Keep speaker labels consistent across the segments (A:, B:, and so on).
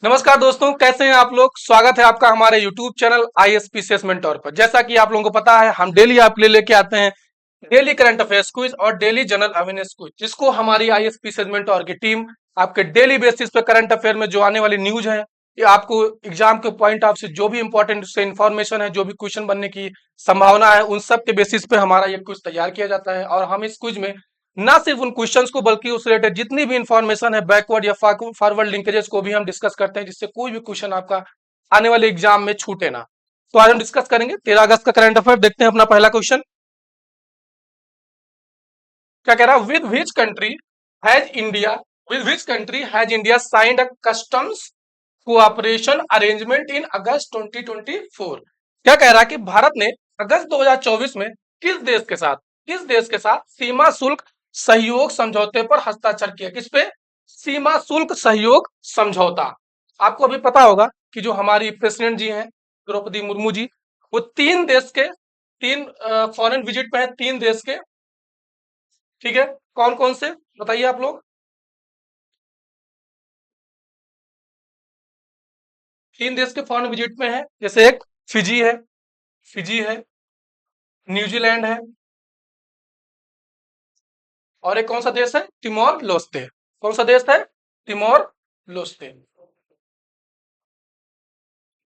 A: नमस्कार दोस्तों, कैसे हैं आप लोग। स्वागत है आपका हमारे YouTube चैनल ISPCS मेंटोर पर। जैसा कि आप लोगों को पता है, हम डेली आपके लिए लेके आते हैं डेली करंट अफेयर्स क्विज और डेली जनरल अवेयरनेस क्विज, जिसको हमारी ISPCS मेंटोर की टीम आपके डेली बेसिस पे करंट अफेयर में जो आने वाली न्यूज है, ये आपको एग्जाम के पॉइंट ऑफ से जो भी इंपॉर्टेंट से इंफॉर्मेशन है, जो भी क्वेश्चन बनने की संभावना है, उन सब के बेसिस पे हमारा ये क्विज तैयार किया जाता है। और हम इस क्विज में ना सिर्फ उन क्वेश्चंस को बल्कि उस रिलेटेड जितनी भी इंफॉर्मेशन है, बैकवर्ड या फॉरवर्ड लिंकेजेस को भी हम डिस्कस करते हैं, जिससे कोई भी क्वेश्चन आपका आने वाले एग्जाम में छूटे ना। तो आज हम डिस्कस करेंगे 13 अगस्त का करंट अफेयर। देखते हैं अपना पहला क्वेश्चन क्या कह रहा है। With which country has India signed a customs cooperation arrangement in August 2024। क्या कह रहा है कि भारत ने अगस्त 2024 में किस देश के साथ सीमा शुल्क सहयोग समझौते पर हस्ताक्षर किया। किस पे? सीमा शुल्क सहयोग समझौता। आपको अभी पता होगा कि जो हमारी प्रेसिडेंट जी हैं द्रौपदी मुर्मू जी, वो तीन फॉरेन विजिट पे हैं, 3 देश के। ठीक है, कौन कौन से बताइए आप लोग। 3 देश के फॉरेन विजिट में है, जैसे एक फिजी है, न्यूजीलैंड है, और एक कौन सा देश है? तिमोर लोस्ते। कौन सा देश है? तिमोर लोस्ते।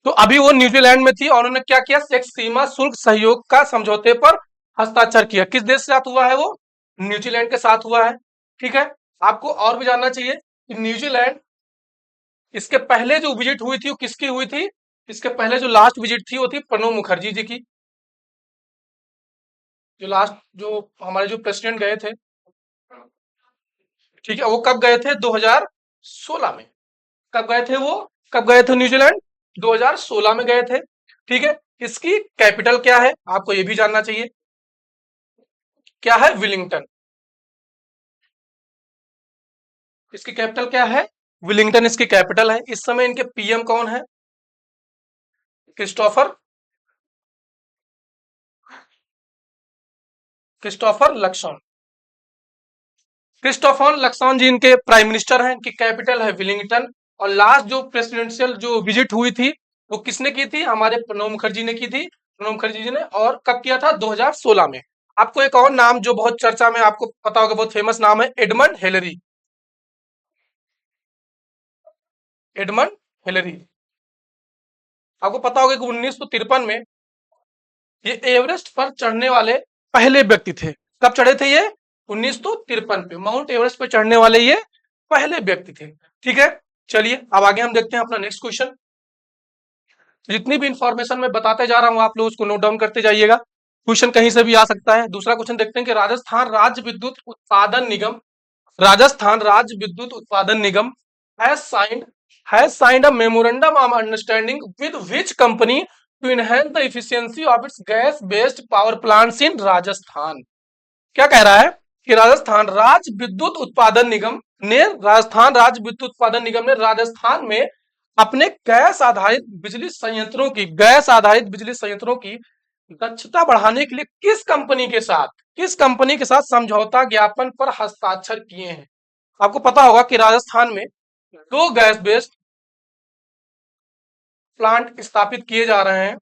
A: तो अभी वो न्यूजीलैंड में थी और उन्होंने क्या किया? एक सीमा शुल्क सहयोग का समझौते पर हस्ताक्षर किया। किस देश के साथ हुआ है वो? न्यूजीलैंड के साथ हुआ है। ठीक है, आपको और भी जानना चाहिए कि न्यूजीलैंड, इसके पहले जो विजिट हुई थी वो किसकी हुई थी? इसके पहले जो लास्ट विजिट थी वो थी प्रणब मुखर्जी जी की। जो हमारे जो प्रेसिडेंट गए थे, ठीक है, वो कब गए थे? 2016 में। कब गए थे वो? कब गए थे न्यूजीलैंड? 2016 में गए थे। ठीक है, इसकी कैपिटल क्या है? आपको ये भी जानना चाहिए। क्या है? विलिंगटन। इसकी कैपिटल क्या है? विलिंगटन इसकी कैपिटल है। इस समय इनके पीएम कौन है? Christopher Christopher Luxon. Christopher Luxon ji इनके प्राइम मिनिस्टर हैं। इनकी कैपिटल है विलिंगटन। और लास्ट जो प्रेसिडेंशियल जो विजिट हुई थी वो किसने की थी? हमारे प्रणब मुखर्जी ने की थी। प्रणब मुखर्जी जी ने। और कब किया था? 2016 में। आपको एक और नाम जो बहुत चर्चा में, आपको पता होगा, बहुत फेमस नाम है, एडमंड हिलरी। Edmund Hillary. आपको पता होगा कि 1953 में ये एवरेस्ट पर चढ़ने वाले पहले व्यक्ति थे। कब चढ़े थे ये? 1953 पे माउंट एवरेस्ट पर चढ़ने वाले ये पहले व्यक्ति थे। ठीक है, चलिए अब आगे हम देखते हैं अपना नेक्स्ट क्वेश्चन। जितनी भी इंफॉर्मेशन मैं बताते जा रहा हूं, आप लोग उसको नोट डाउन करते जाइएगा। क्वेश्चन कहीं से भी आ सकता है। दूसरा क्वेश्चन देखते हैं कि Rajasthan Rajya Vidyut Utpadan Nigam has signed a memorandum of understanding with which company to enhance the efficiency of its gas based power plants in Rajasthan. क्या कह रहा है कि राजस्थान राज्य विद्युत उत्पादन निगम ने राजस्थान में अपने गैस आधारित बिजली संयंत्रों की दक्षता बढ़ाने के लिए किस कंपनी के साथ समझौता ज्ञापन पर हस्ताक्षर किए हैं। आपको पता होगा कि राजस्थान में 2 गैस बेस्ड प्लांट स्थापित किए जा रहे हैं।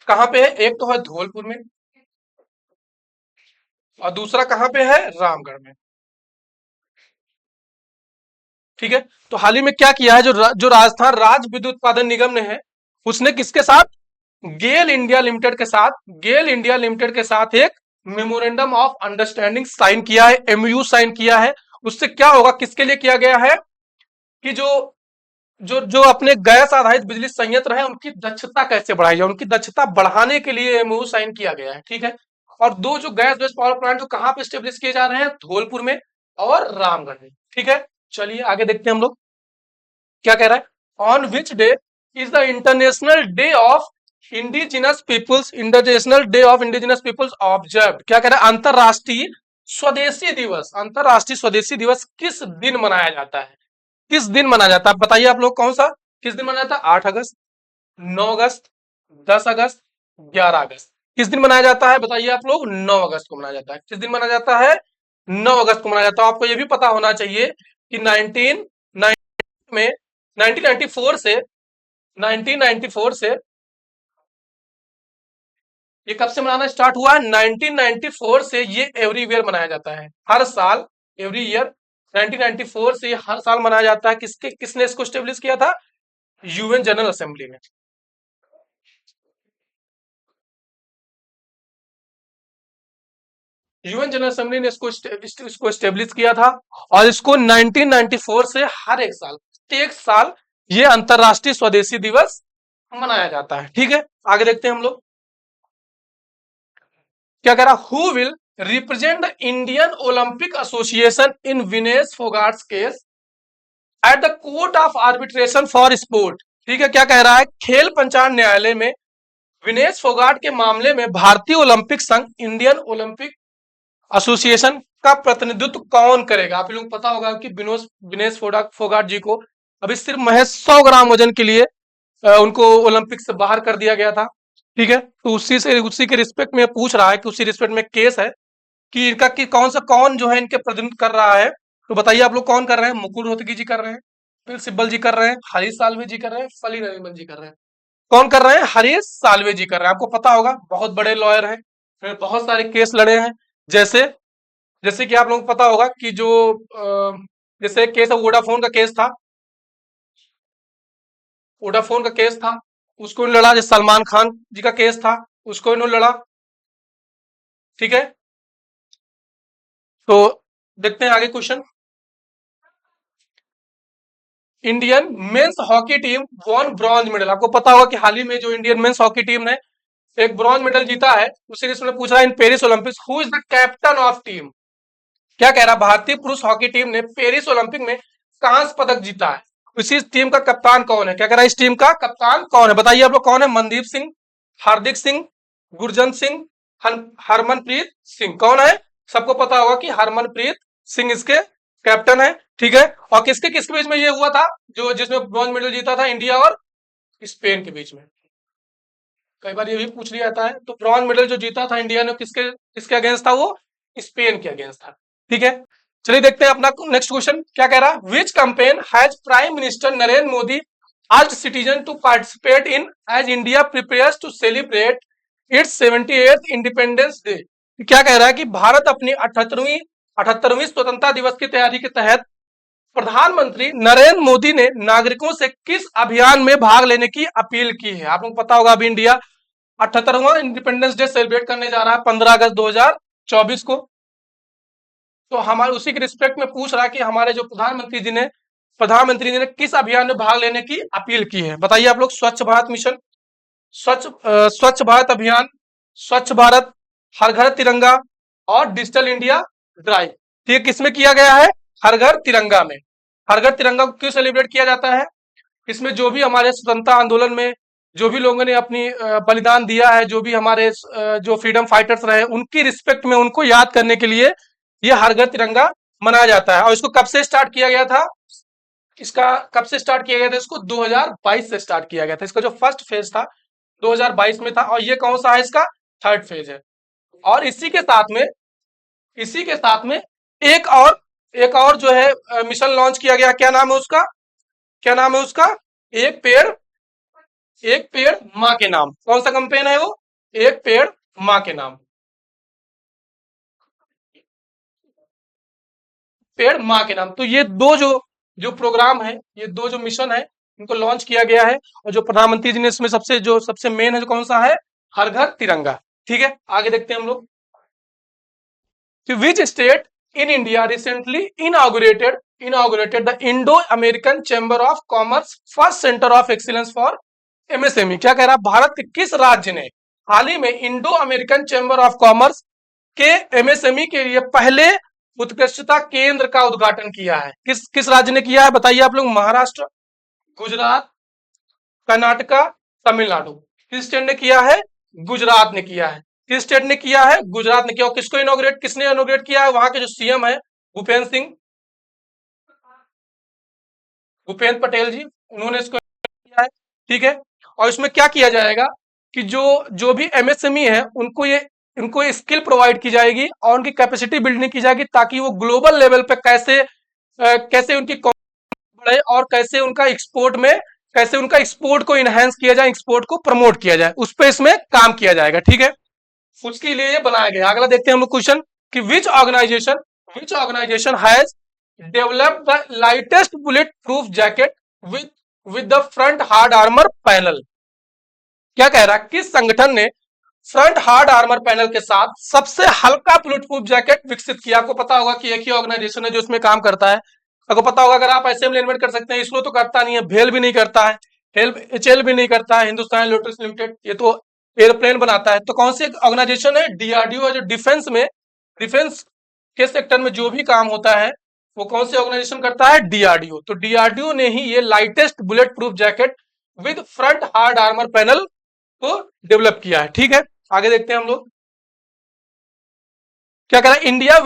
A: कहां पे है? एक तो है धौलपुर में और दूसरा कहां पे है? रामगढ़ में। ठीक है, तो हाल ही में क्या किया है, जो राजस्थान राज्य विद्युत उत्पादन निगम ने है, उसने किसके साथ? गेल इंडिया लिमिटेड के साथ एक मेमोरेंडम ऑफ अंडरस्टैंडिंग साइन किया है, एमयू साइन किया है। उससे क्या होगा? किसके लिए किया गया है? कि जो जो जो अपने गैस आधारित बिजली संयंत्र है उनकी दक्षता कैसे बढ़ाई जाए, उनकी दक्षता बढ़ाने के लिए एमओयू साइन किया गया है। ठीक है, और 2 जो गैस बेस्ड पावर प्लांट जो कहां पे स्टेब्लिश किए जा रहे हैं? धौलपुर में और रामगढ़ में। ठीक है, चलिए आगे देखते हैं हम लोग क्या कह रहा है। On which day is the international day of indigenous peoples observe. क्या कह रहा है? अंतरराष्ट्रीय स्वदेशी दिवस किस दिन मनाया जाता है? किस दिन मनाया जाता है? बताइए आप लोग, कौन सा किस दिन मनाया जाता है? 8 अगस्त, 9 अगस्त, 10 अगस्त, 11 अगस्त। किस दिन मनाया जाता है बताइए आप लोग? 9 अगस्त को मनाया जाता है। किस दिन मनाया जाता है? 9 अगस्त को मनाया जाता है। आपको ये भी पता होना चाहिए कि 1990 में 1994 से 1994 से ये कब से मनाना स्टार्ट हुआ है? 1994 से ये एवरी ईयर मनाया जाता है, हर साल, एवरी ईयर। 1994 से ये हर साल मनाया जाता है। किसने इसको स्टेब्लिश किया था? यूएन जनरल असेंबली ने। यूएन जनरल असेंबली ने इसको स्टेब्लिश किया था। और इसको 1994 से हर एक साल ये अंतरराष्ट्रीय स्वदेशी दिवस मनाया जाता है। ठीक है, आगे देखते हैं हम लोग। क्या कह रहा? Who will represent the Indian Olympic Association in Vinesh Phogat's case at the Court of Arbitration for Sport. ठीक है, क्या कह रहा है? खेल पंचायत न्यायालय में विनेश फोगाट के मामले में भारतीय ओलंपिक संघ, इंडियन ओलंपिक एसोसिएशन का प्रतिनिधित्व कौन करेगा? आप लोगों को पता होगा कि विनेश फोगाट जी को अभी सिर्फ महज 100 ग्राम वजन के लिए उनको ओलंपिक से बाहर कर दिया गया था। ठीक है, तो उसी के रिस्पेक्ट में पूछ रहा है कि उसी रिस्पेक्ट में केस है कि इनका कि कौन जो है इनके प्रतिनिधित्व कर रहा है। तो बताइए आप लोग कौन कर रहे हैं? मुकुल रोहतगी जी कर रहे हैं, फिर सिब्बल जी कर रहे हैं, हरीश साल्वे जी कर रहे हैं, फली नरीमन जी कर रहे हैं। कौन कर रहे हैं? हरीश साल्वे जी कर रहे हैं। आपको पता होगा बहुत बड़े लॉयर हैं, फिर बहुत सारे केस लड़े हैं। जैसे जैसे कि आप लोगों को पता होगा कि जो जैसे केस वोडाफोन का केस था, वोडाफोन का केस था, उसको इन्होंने लड़ा। जैसे सलमान खान जी का केस था, उसको इन्होंने लड़ा। ठीक है, तो देखते हैं आगे question. Indian men's hockey team von bronze medal. आपको पता होगा कि हाल ही में जो इंडियन मेंस हॉकी टीम ने एक ब्रॉन्ज मेडल जीता है, उसी ने पूछा है in Paris Olympics who is the captain of team. क्या कह रहा है? भारतीय पुरुष हॉकी टीम ने पेरिस ओलंपिक में कांस्य पदक जीता है, इसी टीम का कप्तान कौन है? क्या कह रहा है? इस टीम का कप्तान कौन है? बताइए आप लोग कौन है? मनदीप सिंह, हार्दिक सिंह, गुरजंत सिंह, हरमनप्रीत सिंह। कौन है? सबको पता होगा कि हरमनप्रीत सिंह इसके कैप्टन है। ठीक है, और किसके किसके बीच में ये हुआ था, जो जिसमें ब्रॉन्ज मेडल जीता था? इंडिया और स्पेन के बीच में। कई बार ये भी पूछ लिया जाता है। तो ब्रॉन्ज मेडल जो जीता था इंडिया ने, किसके किसके अगेंस्ट था? वो स्पेन के अगेंस्ट था। ठीक है, चलिए देखते हैं अपना नेक्स्ट क्वेश्चन। क्या कह रहा है? Which campaign has prime minister Narendra Modi asked citizen to participate in as India prepares to celebrate its 78th independence day. क्या कह रहा है कि भारत अपनी 78वीं स्वतंत्रता दिवस की तैयारी के तहत प्रधानमंत्री नरेंद्र मोदी ने नागरिकों से किस अभियान में भाग लेने की अपील की है? आप लोग पता होगा अभी इंडिया 78वां इंडिपेंडेंस डे सेलिब्रेट करने जा रहा है 15 अगस्त 2024 को। तो हमारे उसी के रिस्पेक्ट में पूछ रहा है कि हमारे जो प्रधानमंत्री जी ने किस अभियान में भाग लेने की अपील की है? बताइए आप लोग। स्वच्छ भारत मिशन, स्वच्छ भारत अभियान, स्वच्छ भारत, हर घर तिरंगा और डिजिटल इंडिया ड्राइव। ठीक है, किसमें किया गया है? हर घर तिरंगा में। हर घर तिरंगा को क्यों सेलिब्रेट किया जाता है? इसमें जो भी हमारे स्वतंत्रता आंदोलन में जो भी लोगों ने अपनी बलिदान दिया है, जो भी हमारे जो फ्रीडम फाइटर्स रहे, उनकी रिस्पेक्ट में उनको याद करने के लिए ये हर घर तिरंगा मनाया जाता है। और इसको कब से स्टार्ट किया गया था? इसका कब से स्टार्ट किया गया था? इसको 2022 से स्टार्ट किया गया था। इसका जो फर्स्ट फेज था 2022 में था, और ये कौन सा है? इसका थर्ड फेज है। और इसी के साथ में एक और जो है मिशन लॉन्च किया गया। क्या नाम है उसका? क्या नाम है उसका? एक पेड़ माँ के नाम। कौन सा कैंपेन है वो? एक पेड़ माँ के नाम। पेड़ माँ के नाम। तो ये दो जो जो प्रोग्राम है, ये दो जो मिशन है, इनको लॉन्च किया गया है। और जो प्रधानमंत्री जी ने इसमें सबसे मेन है, जो कौन सा है? हर घर तिरंगा। ठीक है, आगे देखते हैं हम लोग कि which state in India recently inaugurated the Indo American chamber of commerce first centre of excellence for MSME. क्या कह रहा है? भारत के किस राज्य ने हाल ही में Indo American chamber of commerce के एमएसएमई के लिए पहले उत्कृष्टता केंद्र का उद्घाटन किया है? किस किस राज्य ने किया है? बताइए आप लोग। महाराष्ट्र, गुजरात, कर्नाटका, तमिलनाडु। किस स्टेट ने किया है? गुजरात ने किया है। किस स्टेट ने किया है? गुजरात ने किया। और किसने इनोग्रेट किया है? वहां के जो सीएम है भूपेंद्र पटेल जी, उन्होंने इसको किया है। ठीक है, और इसमें क्या किया जाएगा? कि जो जो भी एमएसएमई है उनको ये स्किल प्रोवाइड की जाएगी और उनकी कैपेसिटी बिल्डिंग की जाएगी, ताकि वो ग्लोबल लेवल पे कैसे उनकी बढ़े और कैसे उनका एक्सपोर्ट को इनहेंस किया जाए, एक्सपोर्ट को प्रमोट किया जाए, उस पे इसमें काम किया जाएगा। ठीक है, उसके लिए ये बनाया गया। अगला देखते हैं हम लोग क्वेश्चन कि which organisation has developed the lightest bullet proof jacket with with the front hard armour panel. क्या कह रहा है, किस संगठन ने फ्रंट हार्ड आर्मर पैनल के साथ सबसे हल्का बुलेट प्रूफ जैकेट विकसित किया? आपको पता होगा कि एक ही ऑर्गेनाइजेशन है जो इसमें काम करता है। आपको पता होगा, अगर आप असेंबली इन्वेंट कर सकते हैं, इसरो तो करता नहीं है, भेल भी नहीं करता है, एचएल भी नहीं करता है, हिंदुस्तान एरोनॉटिक्स लिमिटेड, ये तो एयरप्लेन बनाता है। तो कौन सी ऑर्गेनाइजेशन है? डीआरडीओ, जो डिफेंस के सेक्टर में जो भी काम होता है वो कौन सी ऑर्गेनाइजेशन करता है? डीआरडीओ। तो डीआरडीओ ने ही ये lightest bullet proof jacket with front hard armour panel को डेवलप किया है। ठीक है, आगे देखते हैं हम लोग क्या कह रहा है। India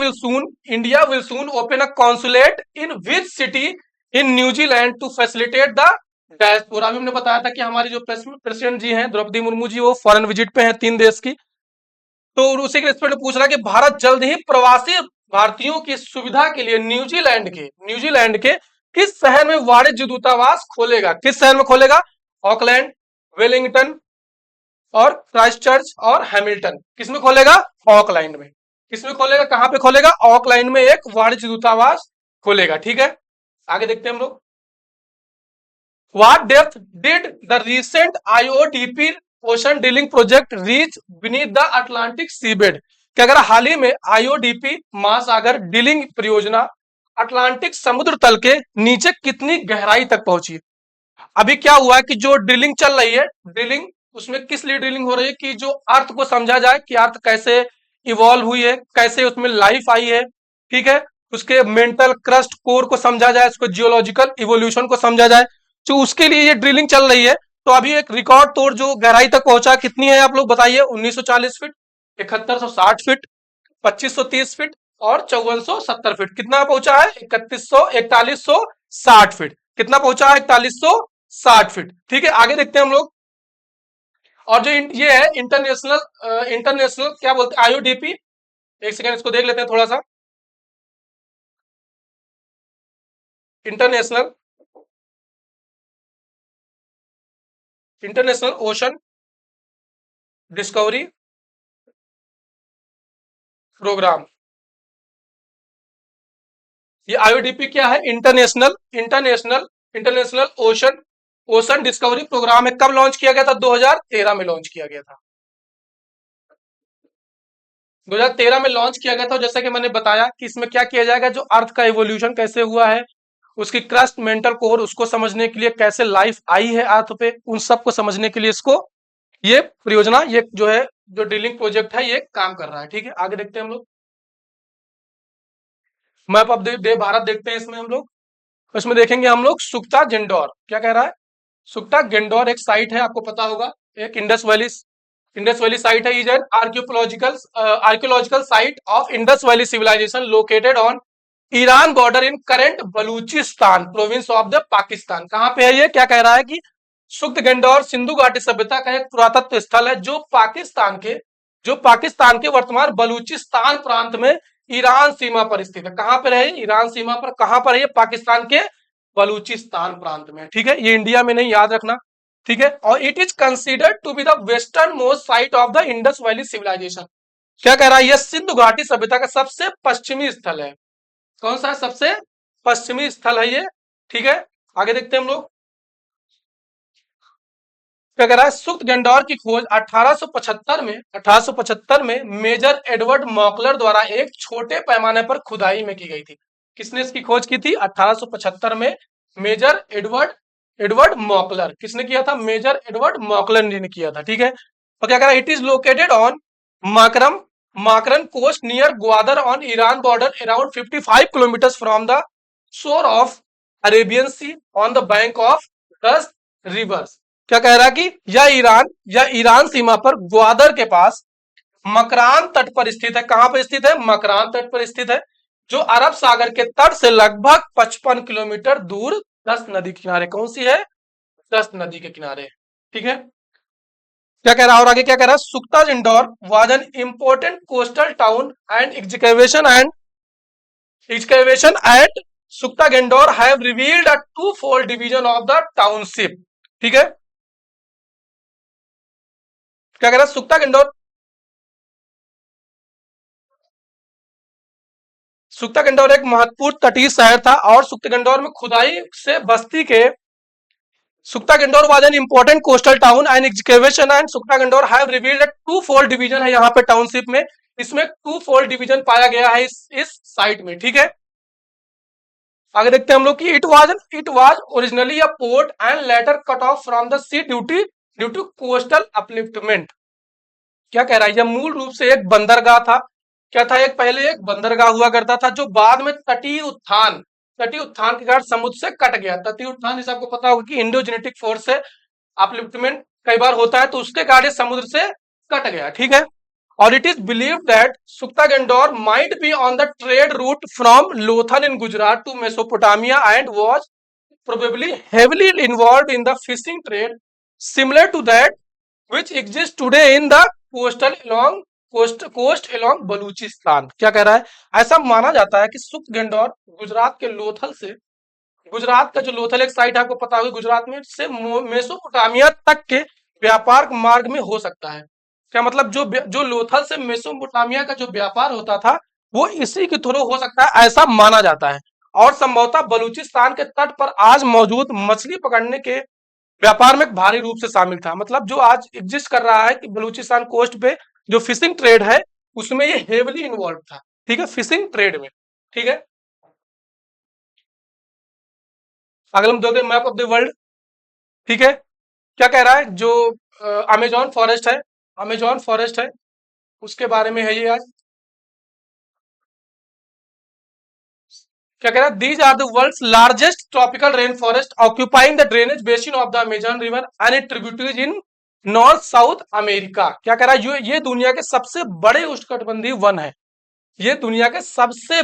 A: will soon open a consulate in which city in New Zealand to facilitate the diaspora. अभी हमने बताया था कि हमारी जो प्रेसिडेंट जी हैं द्रौपदी मुर्मू जी, वो फॉरेन विजिट पे हैं 3 देश की। तो उसी के रिस्पेक्ट में पूछ रहा है कि भारत जल्द ही प्रवासी भारतीयों की सुविधा के लिए न्यूजीलैंड के किस शहर में वाणिज्य दूतावास खोलेगा? किस शहर में खोलेगा? ऑकलैंड, वेलिंगटन और क्राइस्टचर्च और हैमिल्टन। किसमें खोलेगा? ऑकलैंड में। किसमें खोलेगा? कहां पे खोलेगा? ऑकलैंड में एक वाणिज्य दूतावास खोलेगा। ठीक है, आगे देखते हैं हम लोग। What depth did the recent IODP ocean drilling project reach beneath the Atlantic seabed? क्या अगर हाल ही में आईओडीपी महासागर ड्रिलिंग परियोजना अटलांटिक समुद्र तल के नीचे कितनी गहराई तक पहुंची? अभी क्या हुआ है कि जो ड्रिलिंग चल रही है, ड्रिलिंग उसमें किस लिए ड्रिलिंग हो रही है कि जो अर्थ को समझा जाए कि अर्थ कैसे इवॉल्व हुई है, कैसे उसमें लाइफ आई है। ठीक है, उसके मेंटल क्रस्ट कोर को समझा जाए, उसको जियोलॉजिकल इवोल्यूशन को समझा जाए, तो उसके लिए ये ड्रिलिंग चल रही है। तो अभी एक रिकॉर्ड तोड़ जो गहराई तक पहुंचा, कितनी है आप लोग बताइए? 1940 फीट, 7160 फीट, 2530 फीट और 5470 फीट। कितना पहुंचा है? 4160 फीट। कितना पहुंचा है? 4160 फीट। ठीक है, आगे देखते हैं हम लोग। और जो ये है इंटरनेशनल क्या बोलते हैं? आईओडीपी। एक सेकंड इसको देख लेते हैं थोड़ा सा। International ocean discovery programme. ये आईओडीपी क्या है? इंटरनेशनल ओशन डिस्कवरी प्रोग्राम है। कब लॉन्च किया गया था? 2013 में लॉन्च किया गया था। 2013 में लॉन्च किया गया था। जैसा कि मैंने बताया कि इसमें क्या किया जाएगा, जो अर्थ का इवोल्यूशन कैसे हुआ है, उसकी क्रस्ट, मेंटल कोर, उसको समझने के लिए, कैसे लाइफ आई है अर्थ पे, उन सब को समझने के लिए इसको ये परियोजना, ये जो है जो ड्रिलिंग प्रोजेक्ट है, ये काम कर रहा है। ठीक है, आगे देखते हैं हम लोग। मैप ऑफ दे भारत देखते हैं इसमें हम लोग। इसमें देखेंगे हम लोग सुक्ता जिंडोर। क्या कह रहा है? सुक्ता गिंडोर एक साइट है, आपको पता होगा, एक इंडस वैली साइट है। Is an archaeological site of Indus valley civilisation located on Iran border in current Balochistan province of the Pakistan. कहां पे है ये? क्या कह रहा है कि सुक्त गेंडौर सिंधु घाटी सभ्यता का एक पुरातत्व स्थल है जो पाकिस्तान के वर्तमान बलूचिस्तान प्रांत में ईरान सीमा पर स्थित है। कहां पर है? ईरान सीमा पर। कहां पर है ये? पाकिस्तान के बलूचिस्तान प्रांत में। ठीक है, ये इंडिया में नहीं, याद रखना। ठीक है, और it is considered to be the western most site of the Indus valley civilisation. क्या कह रहा है? यह सिंधु घाटी सभ्यता का सबसे पश्चिमी स्थल है। कौन सा है? सबसे पश्चिमी स्थल है ये। ठीक है, आगे देखते हैं हम लोग। क्या कह रहा है? सुक्त गेंडोर की खोज 1875 में मेजर एडवर्ड मॉकलर द्वारा एक छोटे पैमाने पर खुदाई में की गई थी। किसने इसकी खोज की थी? 1875 में मेजर एडवर्ड मॉकलर। किसने किया था? मेजर एडवर्ड मॉकलर ने किया था। ठीक है, और क्या कह रहा है? It is located on Makram Makran coast near Gwadar on Iran border around 55 kilometre from the shore of Arabian Sea on the bank of 10 rivers. क्या कह रहा है कि यह ईरान सीमा पर ग्वादर के पास मकरान तट पर स्थित है। कहां पर स्थित है? मकरान तट पर स्थित है, जो अरब सागर के तट से लगभग 55 किलोमीटर दूर 10 नदी के किनारे। कौन सी है? 10 नदी के किनारे। ठीक है, क्या कह रहा है और आगे क्या कह रहा है, Sukta Indor was an important coastal town and excavation at Sukta Gendor have revealed a two-fold division of the township. ठीक है, क्या कह रहा है, सुक्ता गंडौर एक महत्वपूर्ण तटीय शहर था और सुक्ता गंडौर में खुदाई से बस्ती के Sukta Gandor was an important coastal town and excavation and Sukta Gandor have revealed a twofold division है यहाँ पे टाउनशिप में, इसमें टू फोल्ड डिवीजन पाया गया है इस साइट में। ठीक है, आगे देखते हैं हम लोग कि it was originally a port and later cut off from the sea due to coastal upliftment. क्या कह रहा है, यह मूल रूप से एक बंदरगाह था। क्या था, एक पहले एक बंदरगाह हुआ करता था जो बाद में तटीय उत्थान के कारण समुद्र से कट गया। तटीय उत्थान जैसे आपको पता होगा कि इंडो जेनेटिक फोर्स से अपलिफ्टमेंट कई बार होता है, तो उसके कारण समुद्र से कट गया। ठीक है, और it is believe that Sukta Gandor might be on the trade route from Lothal in Gujarat to Mesopotamia and was probably heavily involve in the fishing trade similar to that which exists today in the coast along Balochistan. क्या कह रहा है, ऐसा माना जाता है कि सुक्त गंडौर गुजरात के लोथल से, गुजरात का जो लोथल एक साइट है आपको पता होगा गुजरात में, से मेसोपोटामिया तक के व्यापार मार्ग में हो सकता है। क्या मतलब, जो लोथल से मेसोपोटामिया का जो व्यापार होता था वो इसी के थ्रू हो सकता है, ऐसा माना जाता है। और संभवतः बलूचिस्तान के तट पर आज मौजूद मछली पकड़ने के व्यापार में भारी रूप से शामिल था। मतलब जो आज एग्जिस्ट कर रहा है कि बलूचिस्तान कोस्ट पे जो फिशिंग ट्रेड है उसमें ये हेवली इन्वॉल्व था। ठीक है, फिशिंग ट्रेड में। ठीक है, अगला हम देखते हैं मैप ऑफ द वर्ल्ड। ठीक है, क्या कह रहा है, जो अमेजॉन फॉरेस्ट है, अमेजॉन फॉरेस्ट है उसके बारे में है ये आज। क्या कह रहा है, these are the world's largest tropical rain forest occupying the drainage basin of the Amazon river and it tributaries in north south America. क्या कह रहा है, ये दुनिया के सबसे बड़े उष्णकटिबंधीय वन है। ये दुनिया के सबसे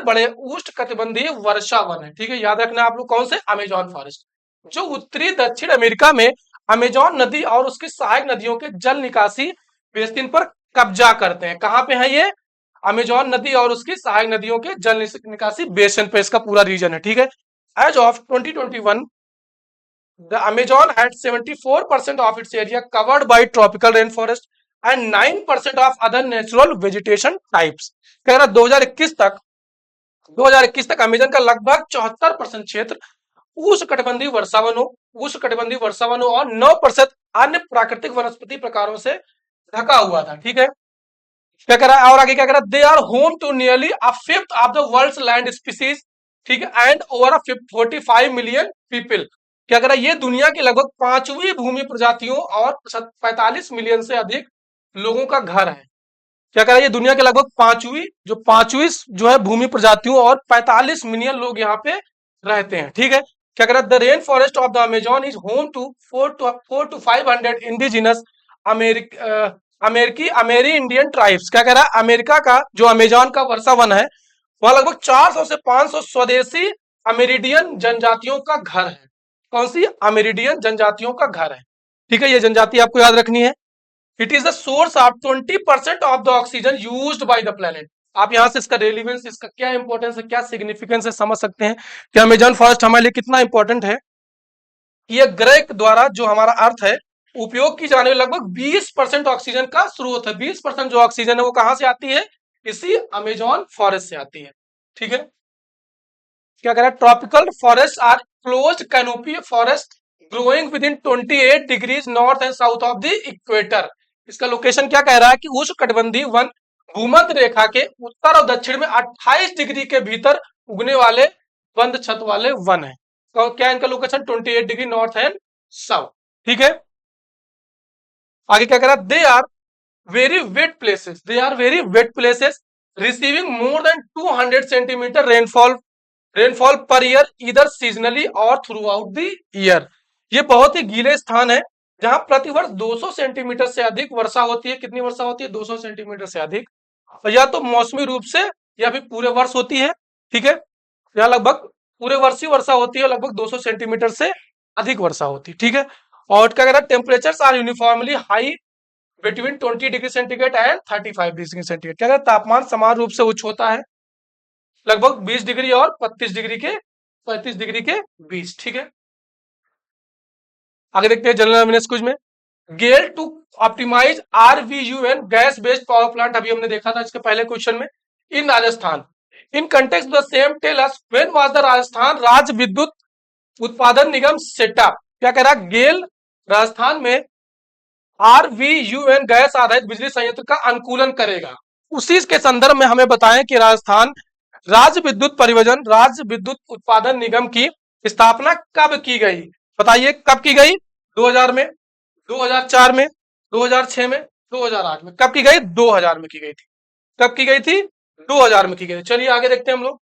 A: बड़े उष्णकटिबंधीय वर्षा वन है। ठीक है, याद रखना आप लोग, कौन से, अमेजॉन फॉरेस्ट, जो उत्तरी दक्षिण अमेरिका में अमेजॉन नदी और उसकी सहायक नदियों के जल निकासी बेसिन पर कब्जा करते हैं। कहां पे है ये, अमेजॉन नदी और उसकी सहायक नदियों के जल निकासी बेसिन पे इसका पूरा रीजन है। ठीक है, as of 2021 the Amazon had 74% of its area covered by tropical rain forest and 9% of other natural vegetation types. कह रहा 2021 तक अमेजन का लगभग 74% क्षेत्र उष्णकटिबंधीय वर्षावनों और 9% अन्य प्राकृतिक वनस्पति प्रकारों से ढका हुआ था। ठीक है, क्या कह रहा है और आगे क्या कह रहा है, they are home to nearly a fifth of the world's land species. ठीक है, एंड ओवर 45 मिलियन पीपल। क्या कह रहा है, ये दुनिया की लगभग 5वीं भूमि प्रजातियों और 45 मिलियन से अधिक लोगों का घर है। क्या कह रहा है, ये दुनिया के लगभग पांचवी जो है भूमि प्रजातियों और 45 मिलियन लोग यहाँ पे रहते हैं। ठीक है, क्या कह रहा है, the rain forest of the Amazon is home to 4 to 500 indigenous Amerindian tribes. क्या कह रहा है, अमेरिका का जो अमेजॉन का वर्षा वन है वह लगभग 400 से 500 स्वदेशी अमेरिडियन जनजातियों का घर है। कौन सी, अमेरिडियन जनजातियों का घर है। ठीक है, ये जनजाति आपको याद रखनी है। It is the source of 20% of the oxygen used by the planet. आप यहां से इसका रेलिवेंस, इसका क्या इंपॉर्टेंस है, क्या सिग्निफिकेंस है, समझ सकते हैं कि अमेजॉन फॉरेस्ट हमारे लिए कितना इंपॉर्टेंट है। ये ग्रह द्वारा जो हमारा अर्थ है उपयोग की जाने वाली लगभग 20% ऑक्सीजन का स्रोत है। 20% जो ऑक्सीजन है वो कहां से आती है, इसी अमेजॉन फॉरेस्ट से आती है। ठीक है, क्या कह रहा है, tropical forest are closed canopy forest growing with in 28 degrees north and south of the equator. इसका लोकेशन क्या कह रहा है कि उष्णकटिबंधीय वन भूमध्य रेखा के उत्तर और दक्षिण में 28 डिग्री के भीतर उगने वाले बंद छत वाले वन है। तो क्या इनका location 28 degree north and south. ठीक है, आगे क्या कह रहा है, they are very wet places receiving more than 200 centimetre rainfall per year either seasonally और थ्रू आउट द ईयर। ये बहुत ही गीले स्थान है जहां प्रतिवर्ष 200 सेंटीमीटर से अधिक वर्षा होती है। कितनी वर्षा होती है, 200 सेंटीमीटर से अधिक, या तो मौसमी रूप से या फिर पूरे वर्ष होती है। ठीक है, या लगभग पूरे वर्ष ही वर्षा होती है, लगभग 200 सेंटीमीटर से अधिक वर्षा होती है। ठीक है, और क्या कह रहा है, temperature are uniformly high between 20 degree centigrade and 35 degree centigrade. क्या कहता है, तापमान समान रूप से उच्च होता है लगभग 20 डिग्री और 35 डिग्री के बीच। ठीक है, आगे देखते हैं जनरल अवेयरनेस क्विज में। GAIL to optimise RVUN gas based power plant, अभी हमने देखा था इसके पहले क्वेश्चन में, in Rajasthan. In context the same tell us when was the Rajasthan Rajya Vidyut Utpadan Nigam setup. क्या कह रहा है, गेल राजस्थान में RVUN गैस आधारित बिजली संयंत्र का अनुकूलन करेगा। उसी के संदर्भ में हमें बताएं कि राजस्थान राज्य विद्युत उत्पादन निगम की स्थापना कब की गई। बताइए कब की गई, 2000 में, 2004 में, 2006 में, 2008 में। कब की गई, 2000 में की गई थी। कब की गई थी, 2000 में की गई थी। चलिए आगे देखते हैं हम लोग।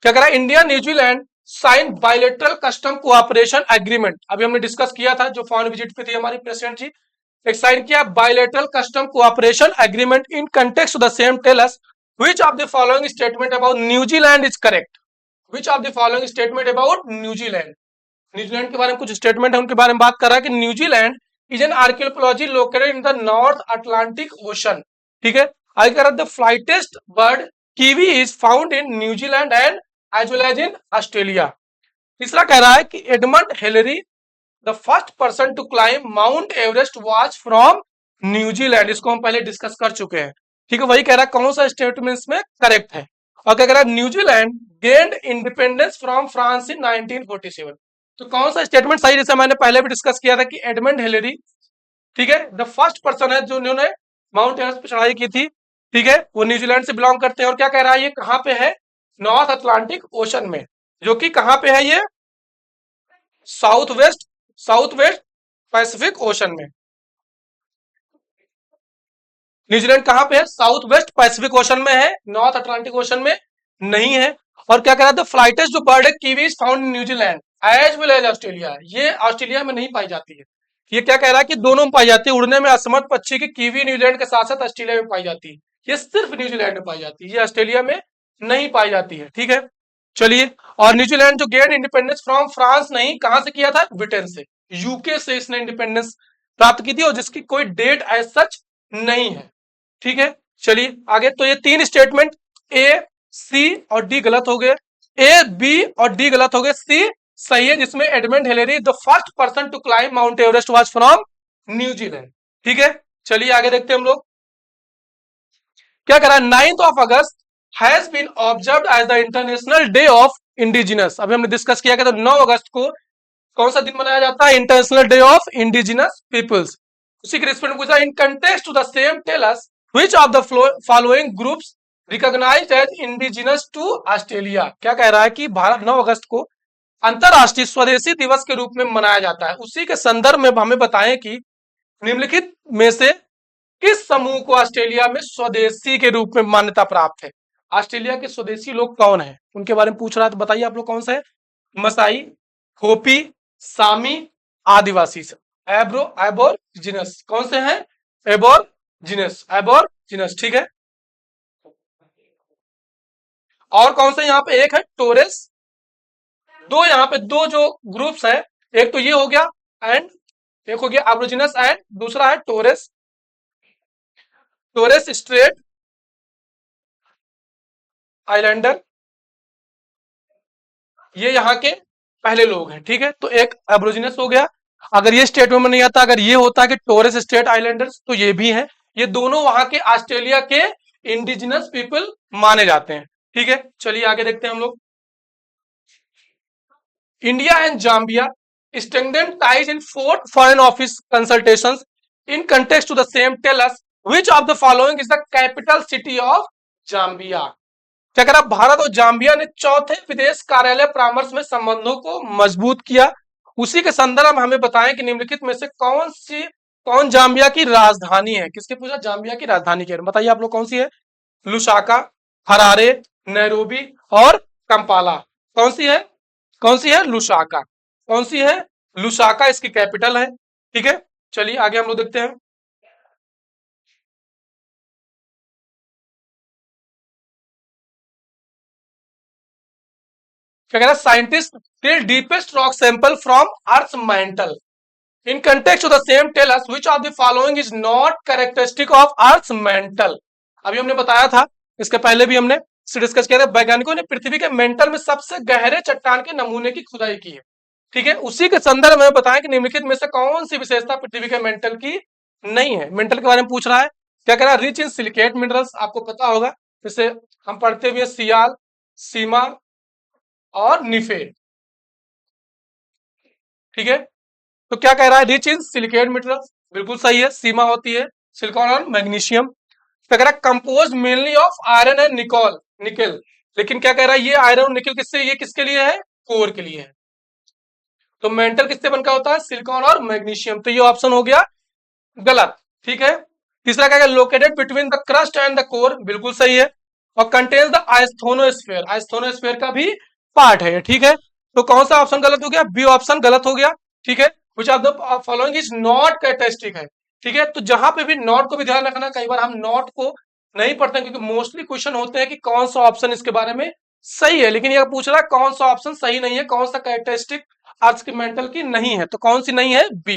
A: क्या कह रहा है, India New Zealand sign bilateral custom cooperation agreement. अभी हमने डिस्कस किया था, जो फॉरेन विजिट पे थी हमारी प्रेसिडेंट जी, एक साइन किया bilateral custom cooperation agreement in context the same tell us which of the following statement about New Zealand is correct. Which of the following statement about New Zealand, New Zealand के बारे में कुछ statement है, उनके बारे में बात कर रहा है कि New Zealand is an archaeology located in the North Atlantic Ocean. ठीक है, आई कह रहा the flightless bird kiwi is found in New Zealand and as well as in Australia. तीसरा कह रहा है कि Edmund Hillary the first person to climb Mount Everest was from New Zealand. इसको हम पहले डिस्कस कर चुके हैं। ठीक है, वही कह रहा है कौन सा स्टेटमेंट्स में करेक्ट है। और क्या कह रहा है, New Zealand gained independence from France in 1947। तो कौन सा स्टेटमेंट सही, जैसे मैंने पहले भी डिस्कस किया था कि एडमंड हिलरी, ठीक है, द फर्स्ट पर्सन है जो उन्होंने माउंट एवरेस्ट पर चढ़ाई की थी। ठीक है, वो न्यूजीलैंड से बिलोंग करते हैं। और क्या कह रहा है, ये कहां पे है, नॉर्थ अटलांटिक ओशन में, जो कि कहां पे है, ये साउथ वेस्ट पैसिफिक ओशन में। न्यूजीलैंड कहां पे है, साउथ वेस्ट पैसिफिक ओशन में है, नॉर्थ अटलांटिक ओशन में नहीं है। और क्या कह रहा है, फ्लाइटेस्ट जो बर्ड है kiwi is found in New Zealand as well as Australia. ये ऑस्ट्रेलिया में नहीं पाई जाती है। ये क्या कह रहा है कि दोनों में पाई जाती है। उड़ने में असमर्थ पक्षी की कीवी न्यूजीलैंड के साथ साथ ऑस्ट्रेलिया में पाई जाती है। ये सिर्फ न्यूजीलैंड में पाई जाती है, ये ऑस्ट्रेलिया में नहीं पाई जाती है। ठीक है, चलिए। और न्यूजीलैंड जो गेन इंडिपेंडेंस फ्रॉम फ्रांस नहीं, कहां से किया था, ब्रिटेन से, यूके से इसने इंडिपेंडेंस प्राप्त की थी, और जिसकी कोई डेट एज सच नहीं है। ठीक है, चलिए आगे। तो ये तीन स्टेटमेंट ए, सी और डी गलत हो गए, ए, बी और डी गलत हो गए, सी सही है, जिसमें Edmund Hillary the first person to climb Mount Everest was from New Zealand. ठीक है, चलिए आगे देखते हैं हम लोग। क्या करा, 9th of August has been observed as the international day of indigenous. अभी हमने डिस्कस किया कि तो 9 अगस्त को कौन सा दिन मनाया जाता है, international day of indigenous peoples. उसी के रिस्पेक्ट में पूछा, in context to the same tell us which of the following groups recognised as indigenous to Australia. क्या कह रहा है कि भारत 9 अगस्त को अंतरराष्ट्रीय स्वदेशी दिवस के रूप में मनाया जाता है। उसी के संदर्भ में हमें बताएं कि निम्नलिखित में से किस समूह को ऑस्ट्रेलिया में स्वदेशी के रूप में मान्यता प्राप्त है। ऑस्ट्रेलिया के स्वदेशी लोग कौन है, उनके बारे में पूछ रहा है, तो बताइए आप लोग कौन सा है। मसाई, होपी, सामी, आदिवासी से, एबोरिजिनस। कौन से हैं, एबोरिजिनस। ठीक है, और कौन सा यहाँ पे, एक है टोरेस। दो यहाँ पे दो जो ग्रुप्स है, एक तो ये हो गया एंड एक हो गया एबोरिजिनस एंड दूसरा है टोरेस स्ट्रेट आइलैंडर। ये यहाँ के पहले लोग हैं। ठीक है, तो एक एब्रोजिनस हो गया। अगर ये स्टेट में नहीं आता, अगर ये होता है कि टोरेस स्टेट आइलैंडर्स, तो ये भी हैं। ये दोनों वहां के ऑस्ट्रेलिया के इंडिजिनस पीपल माने जाते हैं। ठीक है, चलिए आगे देखते हैं हम लोग। India and Zambia strengthen ties in fourth foreign office consultations in context to the same tell us which of the following is the capital city of Zambia। क्या करा, भारत और जाम्बिया ने चौथे विदेश कार्यालय परामर्श में संबंधों को मजबूत किया। उसी के संदर्भ में हमें बताएं कि निम्नलिखित में से कौन जाम्बिया की राजधानी है। किसके पूछा, जाम्बिया की राजधानी क्या है, बताइए आप लोग कौन सी है। लुसाका, हरारे, नैरोबी और कंपाला। कौन सी है, कौन सी है, लुसाका। कौन सी है, लुसाका इसकी कैपिटल है। ठीक है, चलिए आगे हम लोग देखते हैं। क्या कह रहा है, scientist till deepest rock sample from earth mantle in context the same tell us which of the following is not characteristic of earth mantle. अभी हमने बताया था, इसके पहले भी हमने डिस्कस किया था, वैज्ञानिकों ने पृथ्वी के मेंटल में सबसे गहरे चट्टान के नमूने की खुदाई की है। ठीक है, उसी के संदर्भ में बताएं कि निम्नलिखित में से कौन सी विशेषता पृथ्वी के मेंटल की नहीं है। मेंटल के बारे में पूछ रहा है। क्या कह रहा है, रिच इन सिलिकेट मिनरल्स, आपको पता होगा, जैसे हम पढ़ते हुए सियाल, सीमा और निफेड। ठीक है, तो क्या कह रहा है, रिच इन सिलिकेट मिनरल्स, बिल्कुल सही है, सीमा होती है सिलिकॉन और मैग्नीशियम। क्या कह रहा है, compose mainly of iron and nickel nickel, लेकिन क्या कह रहा है, ये आयरन और निकल किससे, ये किसके लिए है, कोर के लिए है। तो मेंटल किससे बनकर होता है, सिलिकॉन और मैग्नीशियम, तो ये ऑप्शन हो गया गलत। ठीक है, तीसरा क्या है, located between the crust and the core, बिल्कुल सही है, और कंटेन्स द आइस्थोनोस्फीयर, आइस्थोनोस्फीयर का भी पार्ट है। ठीक है, तो कौन सा ऑप्शन गलत हो गया, बी ऑप्शन गलत हो गया। ठीक है, which of the following is not characteristic है। ठीक है, तो जहां पे भी नॉट को भी ध्यान रखना, कई बार हम नॉट को नहीं पढ़ते हैं, क्योंकि मोस्टली क्वेश्चन होते हैं कि कौन सा ऑप्शन इसके बारे में सही है, लेकिन ये पूछ रहा है कौन सा ऑप्शन सही नहीं है, कौन सा कैरेक्टरिस्टिक अर्थ की मेंटल की नहीं है, तो कौन सी नहीं है, बी।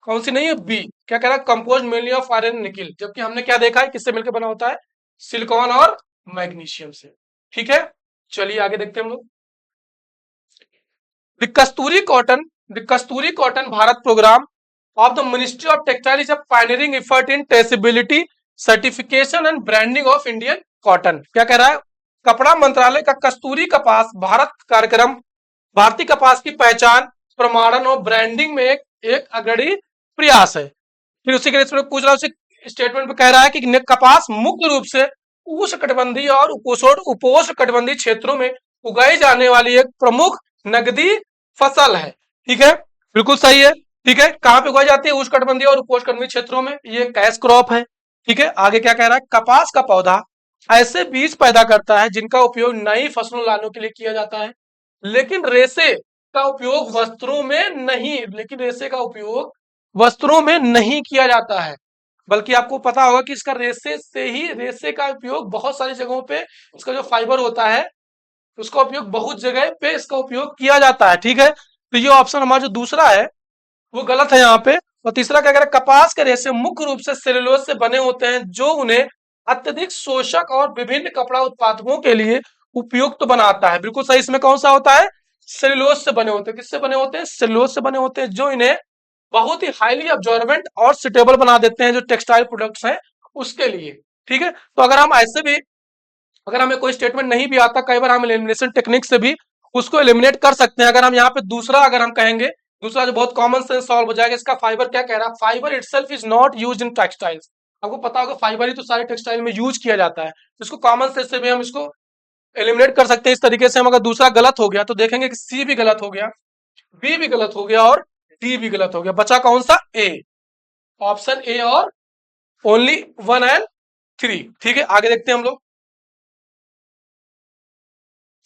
A: कौन सी नहीं है, बी। क्या कह रहा है, compose mainly of iron nickel, जबकि हमने क्या देखा है, किससे मिलकर बना होता है, सिलिकॉन और मैग्नीशियम से। ठीक है, चलिए आगे देखते हैं हम लोग। The Kasturi cotton, the Kasturi cotton Bharat programme of the ministry of textile is a pioneering effort in traceability certification and branding of Indian cotton. क्या कह रहा है, कपड़ा मंत्रालय का कस्तूरी कपास भारत कार्यक्रम भारतीय कपास की पहचान, प्रमाणन और ब्रांडिंग में एक अग्रणी प्रयास है। फिर उसी के इसमें पूछ रहा है, उसी स्टेटमेंट में कह रहा है कि कपास मुख्य रूप से उष्णकटिबंधीय और उपोष्ण कटिबंधीय क्षेत्रों में उगाई जाने वाली एक प्रमुख नगदी फसल है। ठीक है, बिल्कुल सही है। ठीक है, कहां पे उगाई जाती है, उष्णकटिबंधीय और उपोष्ण कटिबंधीय क्षेत्रों में, ये कैश क्रॉप है। ठीक है, आगे क्या कह रहा है, कपास का पौधा ऐसे बीज पैदा करता है जिनका उपयोग नई फसलों लाने के लिए किया जाता है, लेकिन रेशे का उपयोग वस्त्रों में नहीं, लेकिन रेशे का उपयोग वस्त्रों में नहीं किया जाता है, बल्कि आपको पता होगा कि इसका रेशे से ही, रेशे का उपयोग बहुत सारी जगहों पे, इसका जो फाइबर होता है उसका उपयोग बहुत जगह पे इसका उपयोग किया जाता है। ठीक है, तो ये ऑप्शन हमारा जो दूसरा है वो गलत है यहाँ पे। और तीसरा क्या कह रहा है, कपास के रेशे मुख्य रूप से सेलुलोज से बने होते हैं जो उन्हें अत्यधिक शोषक और विभिन्न कपड़ा उत्पादकों के लिए उपयुक्त बनाता है, बिल्कुल सही। इसमें कौन सा होता है, सेलुलोज से बने होते हैं, किससे बने होते हैं, सेलुलोज से बने होते हैं, जो इन्हें बहुत ही हाईली ऑब्जॉर्बेंट और सुटेबल बना देते हैं जो टेक्सटाइल प्रोडक्ट्स हैं उसके लिए। ठीक है, तो अगर हम ऐसे भी, अगर हमें कोई स्टेटमेंट नहीं भी आता, कई बार हम एलिमिनेशन टेक्निक से भी उसको एलिमिनेट कर सकते हैं। अगर हम यहाँ पे दूसरा अगर हम कहेंगे, दूसरा जो बहुत कॉमन सेंस सॉल्व हो जाएगा, इसका फाइबर क्या कह रहा है, fibre itself is not used in textiles. आपको पता होगा फाइबर ही तो सारे टेक्सटाइल में यूज किया जाता है, इसको कॉमन सेंस से भी हम इसको एलिमिनेट कर सकते हैं। इस तरीके से हम अगर दूसरा गलत हो गया तो देखेंगे कि सी भी गलत हो गया, बी भी गलत हो गया और डी भी गलत हो गया, बचा कौन सा, ए, ऑप्शन ए और ओनली 1 एंड 3। ठीक है, आगे देखते हैं हम लोग।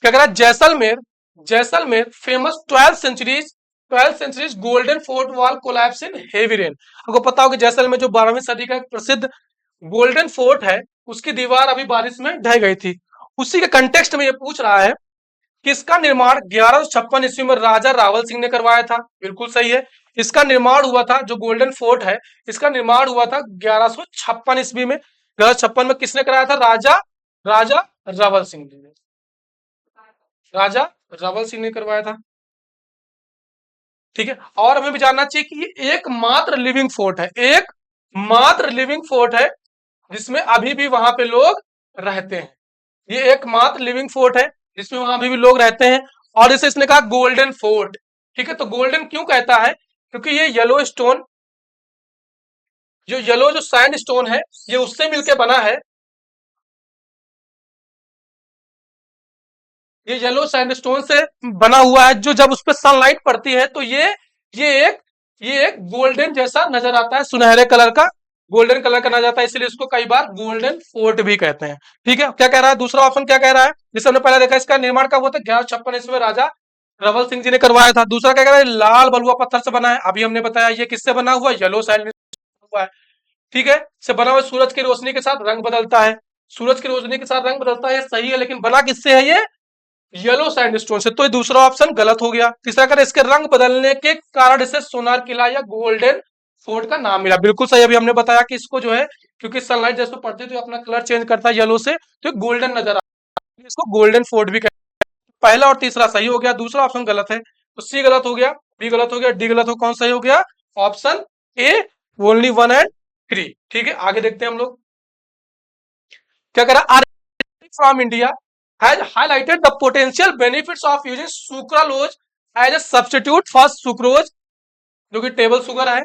A: क्या कह रहा है, Jaisalmer, Jaisalmer famous 12th centuries golden fort wall collapse in heavy rain. आपको पता होगा जैसलमेर जो 12वीं सदी का एक प्रसिद्ध गोल्डन फोर्ट है, उसकी दीवार अभी बारिश में ढह गई थी। उसी के कंटेक्स्ट में ये पूछ रहा है कि इसका निर्माण 1156 ईस्वी में राजा रावल सिंह ने करवाया था, बिल्कुल सही है। इसका निर्माण हुआ था, जो गोल्डन फोर्ट है इसका निर्माण हुआ था 1156 ईस्वी में। 1156 में किसने कराया था, राजा राजा रावल सिंह ने, राजा रावल सिंह ने करवाया था। ठीक है, और हमें भी जानना चाहिए कि ये एकमात्र लिविंग फोर्ट है, एकमात्र लिविंग फोर्ट है जिसमें अभी भी वहां पे लोग रहते हैं। ये एकमात्र लिविंग फोर्ट है जिसमें वहां अभी भी लोग रहते हैं, और इसे इसने कहा गोल्डन फोर्ट। ठीक है, तो गोल्डन क्यों कहता है, क्योंकि ये येलो स्टोन, जो येलो जो सैंड स्टोन है ये उससे मिलके बना है, ये येलो सैंडस्टोन से बना हुआ है, जो जब उस पर सनलाइट पड़ती है तो ये एक ये एक गोल्डन जैसा नजर आता है, सुनहरे कलर का, गोल्डन कलर का नजर आता है, इसलिए इसको कई बार गोल्डन फोर्ट भी कहते हैं। ठीक है, क्या कह रहा है दूसरा ऑप्शन, क्या कह रहा है, जिसे हमने पहले देखा, इसका निर्माण कब हुआ था, 1156 ईस्वी में राजा रवल सिंह जी ने करवाया था। दूसरा क्या कह रहा है, लाल बलुआ पत्थर से बना है, अभी हमने बताया ये किससे बना हुआ, येलो सैंड हुआ है। ठीक है, से बना हुआ, सूरज की रोशनी के साथ रंग बदलता है, सूरज की रोशनी के साथ रंग बदलता है, सही है, लेकिन बना किससे है ये, येलो सैंडस्टोन से, तो ये दूसरा ऑप्शन गलत हो गया। तीसरा कह रहा है इसके रंग बदलने के कारण इसे सोनार किला या गोल्डन फोर्ट का नाम मिला। बिल्कुल सही, अभी हमने बताया कि इसको जो है क्योंकि सनलाइट जैसे पड़ती है तो ये अपना कलर चेंज करता है येलो से, तो गोल्डन नजर आता है, इसको गोल्डन फोर्ट भी कहते हैं। पहला और तीसरा सही हो गया, दूसरा ऑप्शन गलत है, तो सी गलत हो गया, बी गलत हो गया, डी गलत हो, कौन सही हो गया? Option A, only 1 and 3। ठीक है, आगे देखते हैं हम लोग क्या कह रहा है। from India has highlighted the potential benefits of using sucralose as a substitute for sucrose, जो कि टेबल शुगर है,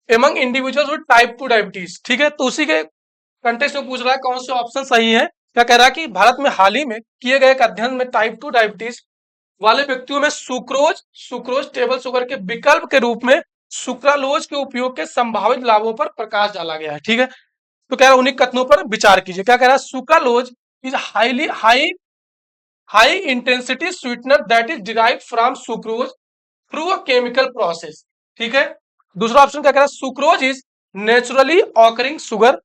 A: among individuals with type 2 diabetes. ठीक है, तो उसी के कंटेक्स्ट में पूछ रहा है कौन से ऑप्शन सही है। क्या कह रहा है कि भारत में हाल ही में किए गए एक अध्ययन में टाइप 2 डायबिटीज वाले व्यक्तियों में सुक्रोज सुक्रोज टेबल शुगर के विकल्प के रूप में सुक्रालोज के उपयोग के संभावित लाभों पर प्रकाश डाला गया है। ठीक है, तो कह रहा है उन्हीं कथनों पर विचार कीजिए। क्या कह रहा है? Sucralose is highly high intensity sweetener that is derive from sucrose through a chemical process. ठीक है, दूसरा ऑप्शन क्या कह रहा है? Sucrose is naturally occurring sugar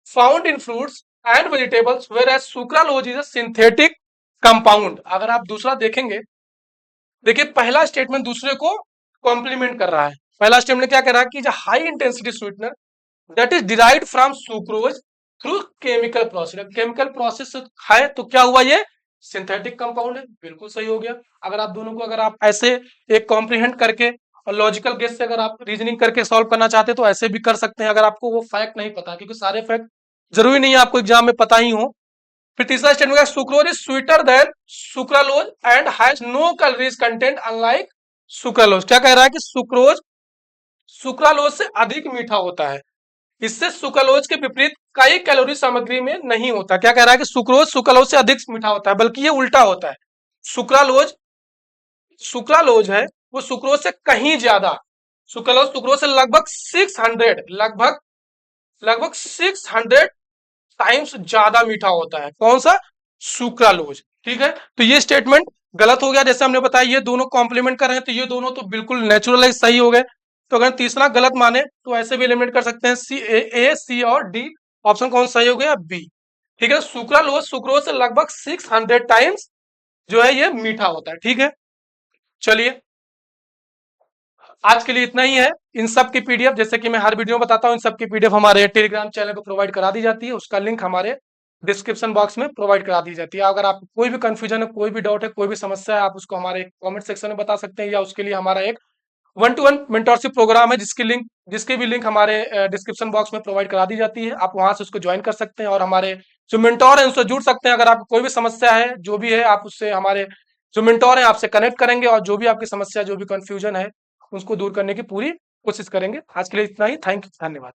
A: found in fruits and vegetables whereas sucralose is a synthetic compound. अगर आप दूसरा देखेंगे, देखिए पहला स्टेटमेंट दूसरे को कॉम्प्लीमेंट कर रहा है। पहला स्टेटमेंट क्या कह रहा है कि high intensity sweetener that is derived from sucrose through chemical process, chemical process है तो क्या हुआ? ये सिंथेटिक कंपाउंड है। बिल्कुल सही हो गया। अगर आप दोनों को अगर आप ऐसे एक कॉम्प्रीहेंड करके और लॉजिकल गेस से अगर आप रीजनिंग करके सॉल्व करना चाहते हैं तो ऐसे भी कर सकते हैं, अगर आपको वो फैक्ट नहीं पता, क्योंकि सारे फैक्ट जरूरी नहीं है आपको एग्जाम में पता ही हो। फिर तीसरा स्टेटमेंट है sucrose is sweeter than sucralose and has no calories content unlike sucralose. क्या कह रहा है कि सुक्रोज सुक्रालोज से अधिक मीठा होता है, इससे सुक्रालोज के विपरीत कई कैलोरी सामग्री में नहीं होता। क्या कह रहा है कि सुक्रोज सुक्रालोज से अधिक मीठा होता है, बल्कि ये उल्टा होता है। सुक्रालोज सुक्रालोज है वो सुक्रोज से कहीं ज्यादा, सुक्रालोज सुक्रोज से लगभग 600 लगभग लगभग 600 टाइम्स ज्यादा मीठा होता है। कौन सा? सुक्रालोज। ठीक है, तो ये स्टेटमेंट गलत हो गया। जैसे हमने बताया ये दोनों कॉम्प्लीमेंट कर रहे हैं, तो ये दोनों तो बिल्कुल नेचुरलाइज सही हो गए। तो अगर तीसरा गलत माने तो ऐसे भी एलिमिनेट कर सकते हैं, सी ए सी और डी। ऑप्शन कौन सही हो गया? बी। ठीक है, सुक्रालोज सुक्रोज से लगभग 600 टाइम्स जो है ये मीठा होता है। ठीक है, चलिए आज के लिए इतना ही है। इन सब की पीडीएफ, जैसे कि मैं हर वीडियो में बताता हूँ, इन सब की पीडीएफ हमारे टेलीग्राम चैनल पर प्रोवाइड करा दी जाती है। उसका लिंक हमारे डिस्क्रिप्शन बॉक्स में प्रोवाइड करा दी जाती है। अगर आपको कोई भी कंफ्यूजन है, कोई भी डाउट है, कोई भी समस्या है, आप उसको हमारे कमेंट सेक्शन में बता सकते हैं, या उसके लिए हमारा एक 1-to-1 मेंटोरशिप प्रोग्राम है जिसकी भी लिंक हमारे डिस्क्रिप्शन बॉक्स में प्रोवाइड करा दी जाती है। आप वहां से उसको ज्वाइन कर सकते हैं और हमारे जो मेंटोर है उनसे जुड़ सकते हैं। अगर आपको कोई भी समस्या है, जो भी है, आप उससे हमारे जो मेंटोर है आपसे कनेक्ट करेंगे और जो भी आपकी समस्या, जो भी कंफ्यूजन है, उसको दूर करने की पूरी कोशिश करेंगे। आज के लिए इतना ही। थैंक यू, धन्यवाद।